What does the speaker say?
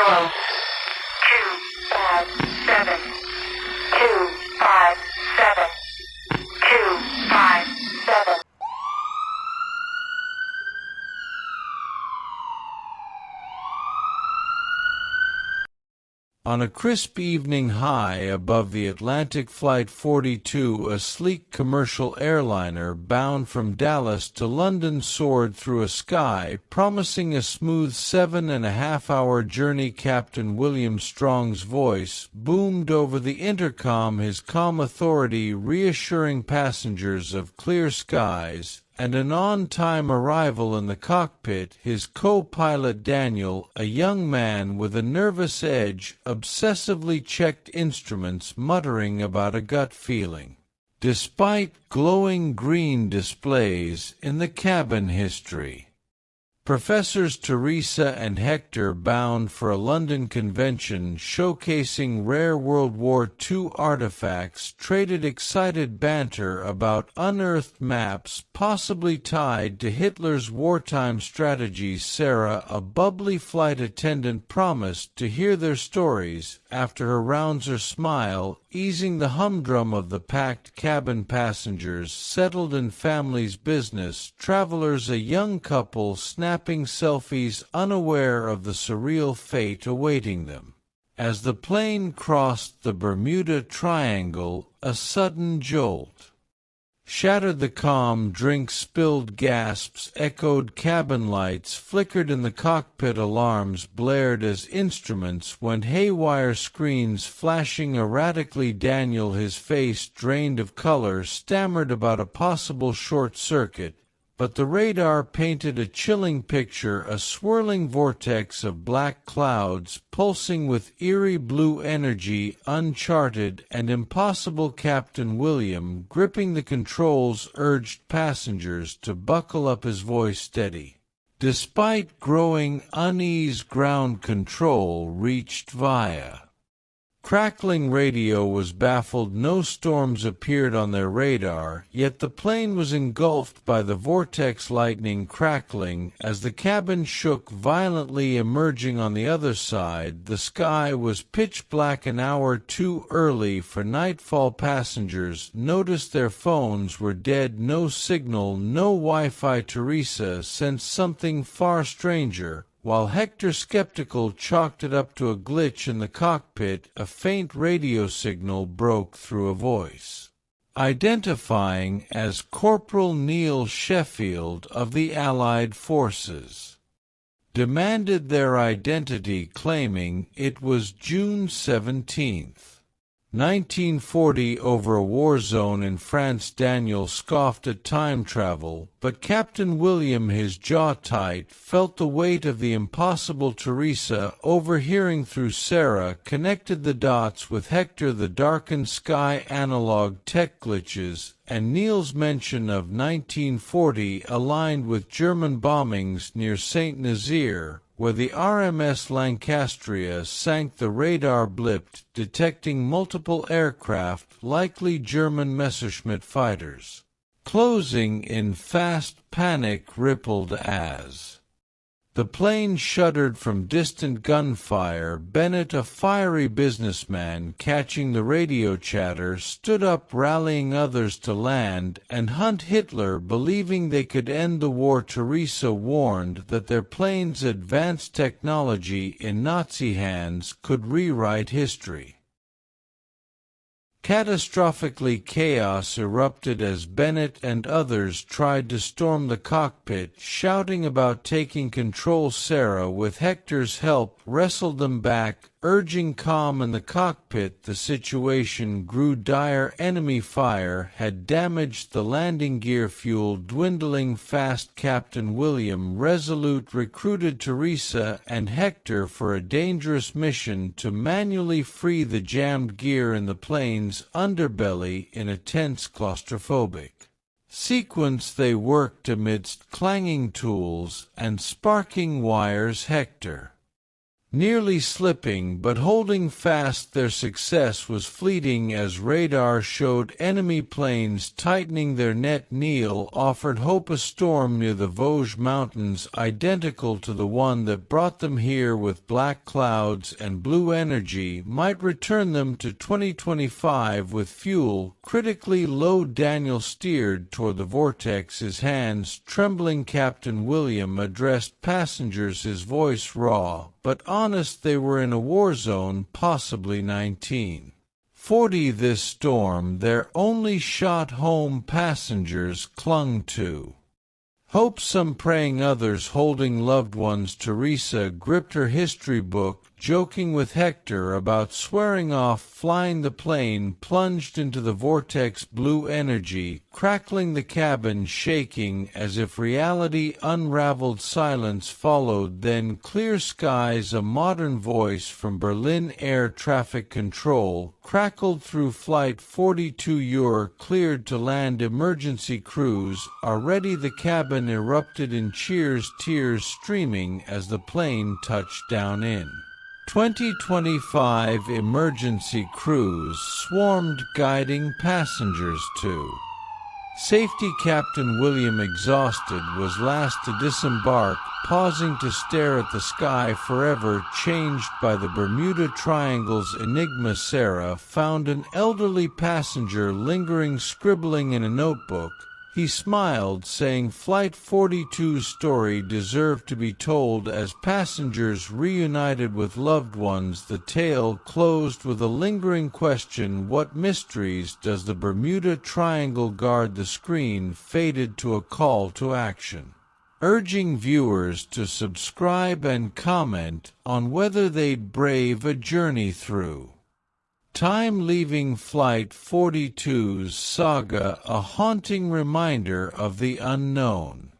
0, 257, 257, 257. On a crisp evening high above the Atlantic Flight 42, a sleek commercial airliner bound from Dallas to London soared through a sky promising a smooth 7.5-hour journey. Captain William Strong's voice boomed over the intercom, his calm authority reassuring passengers of clear skies and an on-time arrival. In the cockpit, his co-pilot Daniel, a young man with a nervous edge, obsessively checked instruments, muttering about a gut feeling. Despite glowing green displays in the cabin history, Professors Teresa and Hector, bound for a London convention showcasing rare World War II artifacts, traded excited banter about unearthed maps possibly tied to Hitler's wartime strategies. Sarah, a bubbly flight attendant, promised to hear their stories after her rounds. Her smile easing the humdrum of the packed cabin. Passengers settled in family's business, travelers a young couple snapping selfies, unaware of the surreal fate awaiting them. As the plane crossed the Bermuda Triangle, a sudden jolt shattered the calm. Drinks spilled, gasps echoed, cabin lights flickered in the cockpit, alarms blared as instruments went haywire, screens flashing erratically. Daniel, his face drained of color, stammered about a possible short circuit, but the radar painted a chilling picture, a swirling vortex of black clouds pulsing with eerie blue energy, uncharted and impossible. Captain William, gripping the controls, urged passengers to buckle up, his voice steady. Despite growing unease, ground control reached via crackling radio was baffled. No storms appeared on their radar, yet the plane was engulfed by the vortex, lightning crackling as the cabin shook violently. Emerging on the other side, the sky was pitch black. An hour too early for nightfall, passengers noticed their phones were dead. No signal, no Wi-Fi. Teresa sensed something far stranger, while Hector, skeptical, chalked it up to a glitch in the cockpit. A faint radio signal broke through, a voice, identifying as Corporal Neil Sheffield of the Allied Forces, demanded their identity, claiming it was June 17, 1940, over a war zone in France. Daniel scoffed at time travel, but Captain William, his jaw tight, felt the weight of the impossible. Teresa, overhearing through Sarah, connected the dots with Hector, the darkened sky, analog tech glitches, and Neil's mention of 1940 aligned with German bombings near St. Nazaire, where the RMS Lancastria sank. The radar blipped, detecting multiple aircraft, likely German Messerschmitt fighters, closing in. Fast panic rippled as the plane shuddered from distant gunfire. Bennett, a fiery businessman, catching the radio chatter, stood up, rallying others to land and hunt Hitler, believing they could end the war. Teresa warned that their plane's advanced technology in Nazi hands could rewrite history. Catastrophically, chaos erupted as Bennett and others tried to storm the cockpit, shouting about taking control. Sarah, with Hector's help, wrestled them back, urging calm in the cockpit. The situation grew dire. Enemy fire had damaged the landing gear, fuel dwindling fast. Captain William, resolute, recruited Teresa and Hector for a dangerous mission to manually free the jammed gear in the plane's underbelly. In a tense, claustrophobic sequence, they worked amidst clanging tools and sparking wires. Hector, nearly slipping but holding fast. Their success was fleeting as radar showed enemy planes tightening their net. Neil offered hope a storm near the Vosges Mountains, identical to the one that brought them here with black clouds and blue energy, might return them to 2025 with fuel critically low. Daniel steered toward the vortex, his hands trembling. Captain William addressed passengers, his voice raw but honest. They were in a war zone, possibly 1940. This storm, their only shot home. Passengers clung to hope, some praying, others holding loved ones. Teresa gripped her history book, joking with Hector about swearing off flying. The plane plunged into the vortex, blue energy crackling, the cabin shaking as if reality unraveled. Silence followed, then clear skies. A modern voice from Berlin air traffic control crackled through. Flight 42, you're cleared to land. Emergency crews are ready. The cabin erupted in cheers, tears streaming as the plane touched down in 2025. Emergency crews swarmed, guiding passengers to safety. Captain William, exhausted, was last to disembark, pausing to stare at the sky forever changed by the Bermuda Triangle's enigma. Sarah found an elderly passenger lingering, scribbling in a notebook. He smiled, saying Flight 42's story deserved to be told. As passengers reunited with loved ones, the tale closed with a lingering question: what mysteries does the Bermuda Triangle guard? The screen faded to a call to action, urging viewers to subscribe and comment on whether they'd brave a journey through time. Leaving Flight 42's saga, a haunting reminder of the unknown.